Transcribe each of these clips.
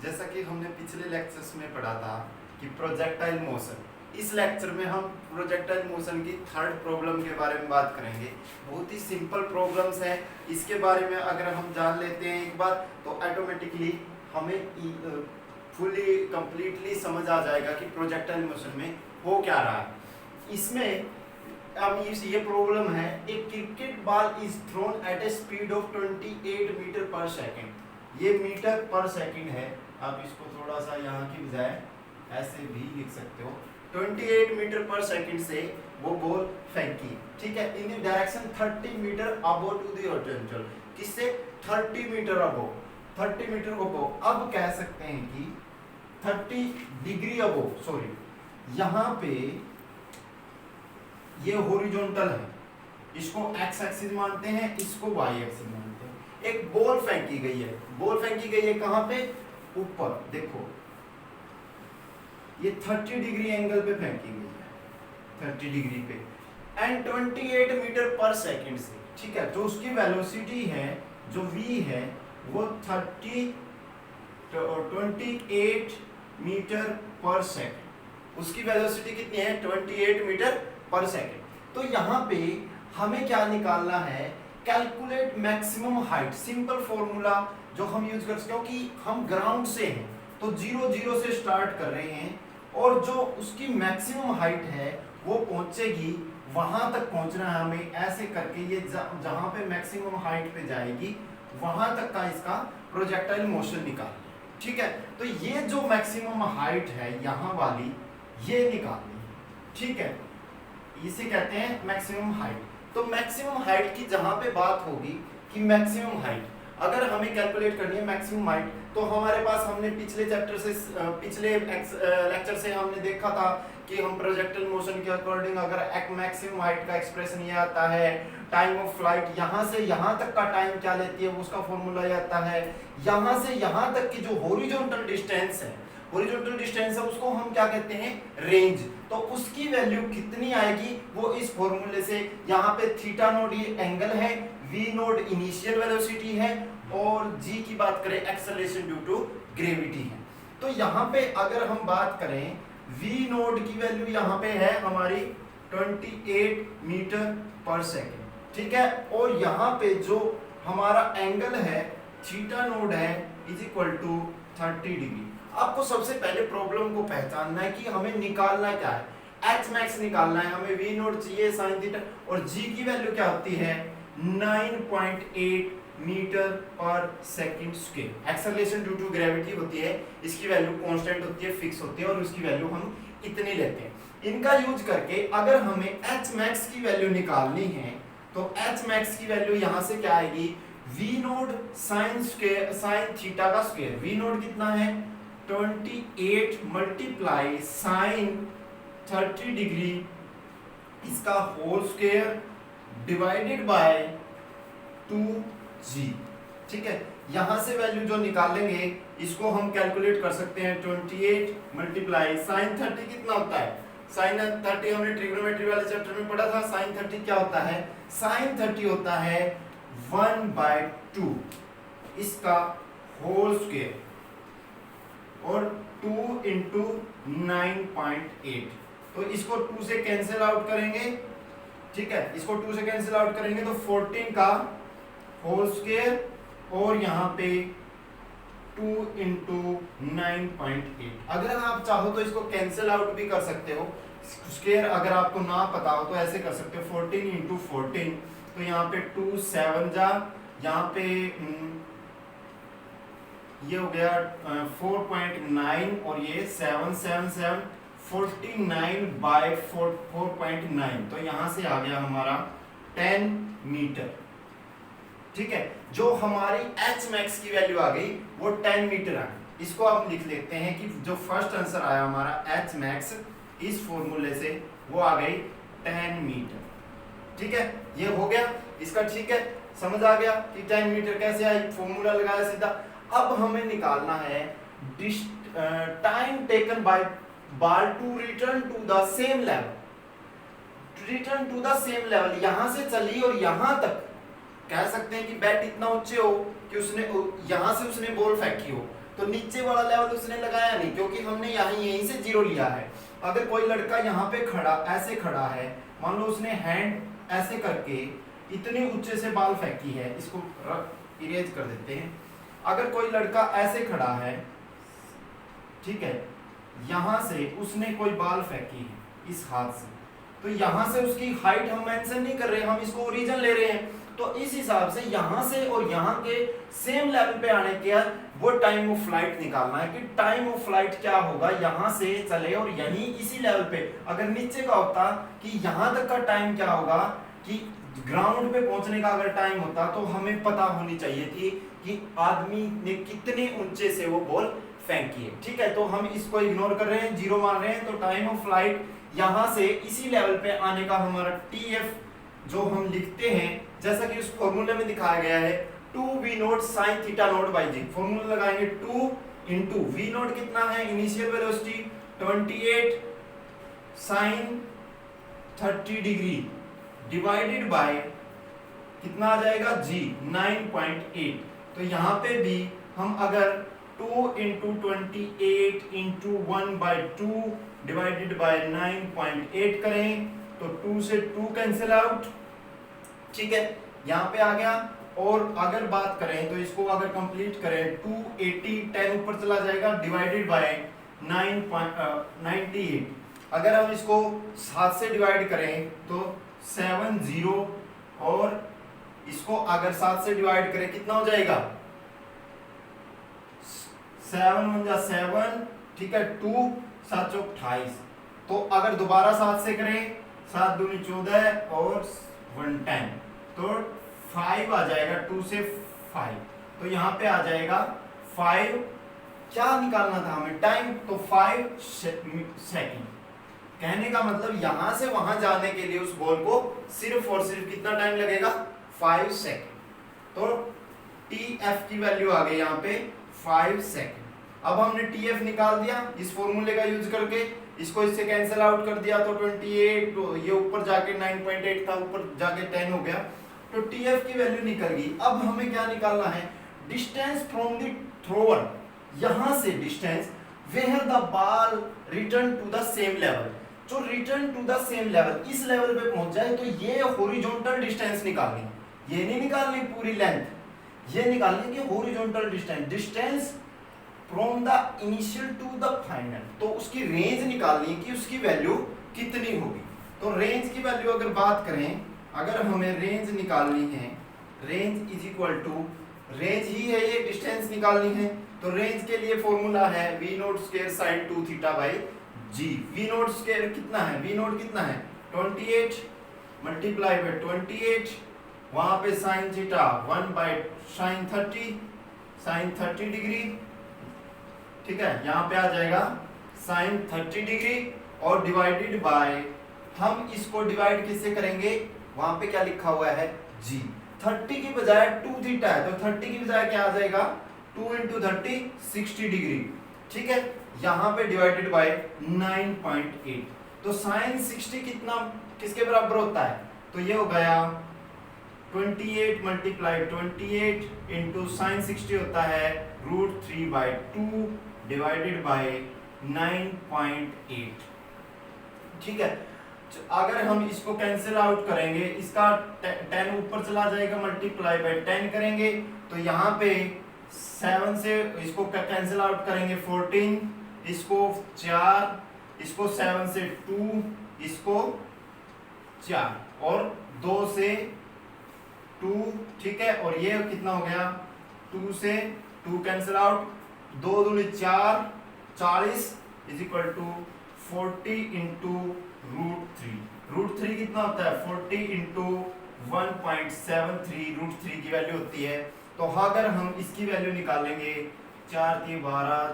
जैसा कि हमने पिछले लेक्चर्स में पढ़ा था कि प्रोजेक्टाइल मोशन, इस लेक्चर में हम प्रोजेक्टाइल मोशन की थर्ड प्रॉब्लम के बारे में बात करेंगे। बहुत ही सिंपल प्रॉब्लम्स हैं, इसके बारे में अगर हम जान लेते हैं एक बार तो ऑटोमेटिकली हमें फुली कंप्लीटली समझ आ जाएगा कि प्रोजेक्टाइल मोशन में हो क्या रहा है। इसमें अब ये प्रॉब्लम है, एक cricket ball is thrown at a speed of 28 meter per second. ये मीटर पर सेकेंड है, आप इसको थोड़ा सा यहाँ की बजाय ऐसे भी लिख सकते हो। 28 मीटर पर सेकंड से वो बॉल फेंकी, ठीक है, in the direction 30 meter above to the horizontal. किससे? 30 मीटर अबव, 30 मीटर अबव। अब कह सकते हैं कि 30 डिग्री अबव, सॉरी, यहाँ पे ये हॉरिजॉन्टल है, इसको एक्स एक्सिस मानते हैं, इसको वाई एक्सिस मानते हैं। एक बॉल फेंकी गई है, बॉल फेंकी गई है कहाँ पे? ऊपर। देखो ये 30 डिग्री एंगल पे फेंकी गई है, 30 डिग्री पे, एंड 28 मीटर पर सेकंड से, ठीक है। तो उसकी वेलोसिटी है जो v है वो 28 मीटर पर सेकंड। उसकी वेलोसिटी कितनी है? 28 मीटर पर सेकंड। तो यहाँ पे हमें क्या निकालना है? Calculate maximum height. Simple formula जो हम यूज कर सकते हैं, क्योंकि हम ग्राउंड से हैं तो 0 से स्टार्ट कर रहे हैं, और जो उसकी मैक्सिमम हाइट है वो पहुंचेगी, वहां तक पहुंचना है हमें। ऐसे करके ये जहां पे मैक्सिमम हाइट पे जाएगी वहां तक का इसका प्रोजेक्टाइल मोशन निकालना, ठीक है। तो ये जो मैक्सिमम हाइट है यहाँ वाली, ये निकालनी है, ठीक है। इसे कहते हैं मैक्सिमम हाइट। तो मैक्सिमम हाइट की जहां पे बात होगी कि मैक्सिमम हाइट अगर हमें कैलकुलेट करनी है मैक्सिमम हाइट, तो हमारे पास हमने पिछले चैप्टर से पिछले लेक्चर से हमने देखा था कि हम प्रोजेक्टाइल मोशन के अकॉर्डिंग अगर एक मैक्सिमम हाइट का एक्सप्रेशन ये आता है, टाइम ऑफ फ्लाइट यहाँ से यहाँ तक का टाइम क्या लेती है उसका फॉर्मूला ये आता है। यहाँ से यहाँ तक की जो हॉरिजॉन्टल डिस्टेंस है, हॉरिजॉन्टल डिस्टेंस है, उसको हम क्या कहते हैं? रेंज। तो उसकी वैल्यू कितनी आएगी वो इस फॉर्मूले से, यहाँ पे थीटा नोट ये एंगल है, v नोट इनिशियल वेलोसिटी है, और g की बात करें एक्सेलरेशन ड्यू टू ग्रेविटी है। तो यहाँ पे अगर हम बात करें v नोट की वैल्यू यहाँ पे है हमारी 28 मीटर पर सेकेंड, ठीक है। और यहाँ पे जो हमारा एंगल है थीटा नोट है इज इक्वल टू 30 डिग्री। आपको सबसे पहले प्रॉब्लम को पहचानना है कि हमें निकालना क्या है। एच मैक्स निकालना है हमें, वी नोट चाहिए साइन थीटा, और जी की वैल्यू क्या होती है? 9.8 meter per second square. Acceleration due to gravity होती है, इसकी वैल्यू कांस्टेंट होती है, फिक्स होती है, और उसकी वैल्यू हम इतनी लेते हैं। इनका यूज करके अगर हमें एच मैक्स की वैल्यू निकालनी है तो एच मैक्स की वैल्यू यहां से क्या आएगी? V naught sine square, sine theta का स्क्वायर। वी नोट कितना है? 28 मल्टीप्लाई साइन 30 डिग्री, इसका whole square divided by 2g, ठीक है। यहां से वैल्यू जो निकालेंगे इसको हम कैलकुलेट कर सकते हैं। 28 मल्टीप्लाई साइन 30 कितना होता है? साइन 30 हमने ट्रिग्नोमेट्री वाले चैप्टर में पढ़ा था। साइन 30 क्या होता है? साइन 30 होता है 1/2 इसका होल स्क्वायर, और 2 इंटू 9.8। तो इसको 2 से कैंसिल आउट करेंगे, ठीक है। इसको 2 से कैंसिल आउट करेंगे तो 14 का होल स्क्वायर, और यहाँ पे 2 इंटू 9.8। अगर आप चाहो तो इसको कैंसिल आउट भी कर सकते हो, स्क्वायर अगर आपको ना पता हो तो ऐसे कर सकते हो, 14 इंटू 14, तो यहाँ पे 2 7 जा, यहाँ पे ये हो गया 4.9, और ये 7 7 7 49/4.9, तो यहां से आ गया हमारा 10 मीटर, ठीक है। जो हमारी एच मैक्स की वैल्यू आ गई वो 10 मीटर आ गई। इसको आप लिख लेते हैं कि जो फर्स्ट आंसर आया हमारा एच मैक्स इस फॉर्मूले से वो आ गई 10 मीटर, ठीक है। ये हो गया इसका, ठीक है, समझ आ गया कि 10 मीटर कैसे आई, फॉर्मूला लगाया सीधा। अब हमें निकालना है time taken by ball to return to the same level, return to the same level. यहां से चली और यहां तक कह सकते हैं कि बैट इतना ऊंचे हो कि उसने यहां से उसने बॉल फेंकी हो, तो नीचे वाला लेवल उसने लगाया नहीं, क्योंकि हमने यहीं से 0 लिया है। अगर कोई लड़का यहाँ पे खड़ा ऐसे खड़ा है, मान लो उसने हैंड ऐसे करके इतने ऊंचे से बाल फेंकी है, इसको इरेज कर देते हैं। अगर कोई लड़का ऐसे खड़ा है, ठीक है, यहां से उसने कोई बाल फेंकी है इस हाथ से, तो यहां से उसकी हाइट हम मेंशन नहीं कर रहे, हम इसको ओरिजिन ले रहे हैं। तो इस हिसाब से यहां से और यहां के सेम लेवल पे आने के वो टाइम ऑफ फ्लाइट निकालना है कि टाइम ऑफ फ्लाइट क्या होगा, यहां से चले और यहीं इसी लेवल पे। अगर नीचे का होता कि यहां तक का टाइम क्या होगा, कि ग्राउंड पे पहुंचने का अगर टाइम होता तो हमें पता होनी चाहिए थी कि आदमी ने कितने ऊंचे से वो बॉल फेंकी है। ठीक है, तो हम इसको इग्नोर कर रहे हैं, 0 मान रहे हैं। तो टाइम ऑफ फ्लाइट यहां से इसी लेवल पे आने का हमारा TF जो हम लिखते हैं, जैसा कि उस फॉर्मूले में दिखाया गया है, 2v0 sin theta naught by g. Formula लगाएंगे 2 इंटू v0 कितना है, initial velocity 28 sin 30 degree divided by कितना आ जाएगा g 9.8। तो यहाँ पे भी हम अगर 2 इंटू 28 इंटू 1/2 डिवाइडेड बाय 9.8 करें तो 2 से 2 कैंसिल आउट। ठीक है, यहाँ पे आ गया। और अगर बात करें तो इसको अगर कंप्लीट करें 280 10 ऊपर चला जाएगा डिवाइडेड बाय 9.98। अगर हम इसको 7 से डिवाइड करें तो 70, और इसको अगर 7 से डिवाइड करें कितना हो जाएगा, 7 1 जा 7, ठीक है, 2 7 चौक 28। तो अगर दोबारा 7 से करें, 7 दूनी 14 और 1 10, तो 5 आ जाएगा, 2 से 5। तो यहाँ पे आ जाएगा 5, क्या निकालना था हमें, टाइम, तो 5 सेकेंड। कहने का मतलब यहां से वहां जाने के लिए उस बॉल को सिर्फ और सिर्फ कितना टाइम लगेगा, 5 सेकेंड। तो TF की वैल्यू आ गई यहाँ पे 5 सेकेंड। अब हमने TF निकाल दिया इस फॉर्मूले का यूज करके, इसको इससे कैंसिल आउट कर दिया तो 28, तो ये ऊपर जाके 9.8 था, ऊपर जाके 10 हो गया, तो TF की वैल्यू निकल गई। अब हमें क्या निकालना है, डिस्टेंस फ्रॉम द थ्रोअर, यहां से distance where the ball return to the same level. जो return to the same level, इस लेवल पे पहुंच जाए तो ये हॉरिजॉन्टल डिस्टेंस निकालनी, ये नहीं निकालनी पूरी लेंथ, ये निकालनी कि horizontal distance, distance from the initial to the final. तो उसकी रेंज निकालनी है कि उसकी वैल्यू कितनी होगी। तो रेंज की वैल्यू अगर बात करें, अगर हमें रेंज निकालनी है, range is equal to, range ही है ये, डिस्टेंस निकालनी है, तो रेंज के लिए फॉर्मूला है v0 square sin 2 theta by g। v0 square कितना है, v0 कितना है 28 मल्टीप्लाई बाय 28, वहां पे sin theta 1 by sin 30 degree, ठीक है, यहाँ पे आ जाएगा sin 30 डिग्री, और डिवाइडेड बाय, हम इसको डिवाइड किससे करेंगे, वहां पे क्या लिखा हुआ है g, 30 की बजाय 2 थीटा है, तो 30 की बजाय क्या आ जाएगा 2 इंटू 30 60 डिग्री। ठीक है, यहाँ पे डिवाइडेड बाय 9.8, तो sin 60 कितना किसके बराबर होता है, तो ये हो गया 28 मल्टीप्लाई 28 इंटू sin 60 होता है √3/2 डिवाइडेड बाय 9.8। ठीक है, अगर हम इसको कैंसिल आउट करेंगे, इसका 10 ऊपर चला जाएगा, मल्टीप्लाई बाय 10 करेंगे तो यहाँ पे 7 से इसको कैंसिल आउट करेंगे 14, इसको 4, इसको 7 से 2, इसको 4, और 2 से 2, ठीक है, और ये कितना हो गया 2 से 2 कैंसिल आउट, 2 दूनी 4, 40 इज इक्वल टू 40 इंटू √3 कितना होता है 40 इंटू 1.73, √3 की वैल्यू होती है। तो अगर हम इसकी वैल्यू निकालेंगे, 4 की 12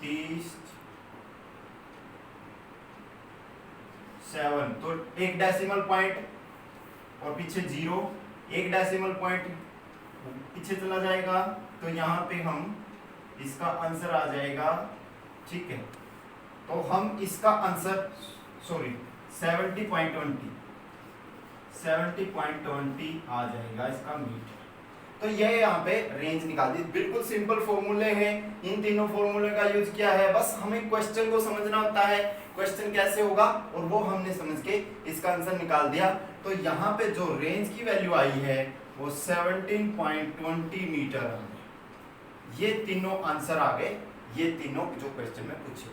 30 7, तो एक डेसिमल पॉइंट और पीछे 0, एक डेसिमल पॉइंट पीछे चला जाएगा, तो यहाँ पे हम इसका आंसर आ जाएगा। ठीक है, तो हम इसका आंसर 70.20 आ जाएगा इसका मीटर। तो ये यहाँ पे रेंज निकाल दी। बिल्कुल सिंपल फॉर्मूले हैं, इन तीनों फॉर्मूले का यूज किया है। बस हमें क्वेश्चन को समझना होता है, क्वेश्चन कैसे होगा, और वो हमने समझ के इसका आंसर निकाल दिया। तो यहाँ पे जो रेंज की वैल्यू आई है वो 17.20 मीटर। ये तीनों आंसर आ गए, ये तीनों जो क्वेश्चन में पूछे।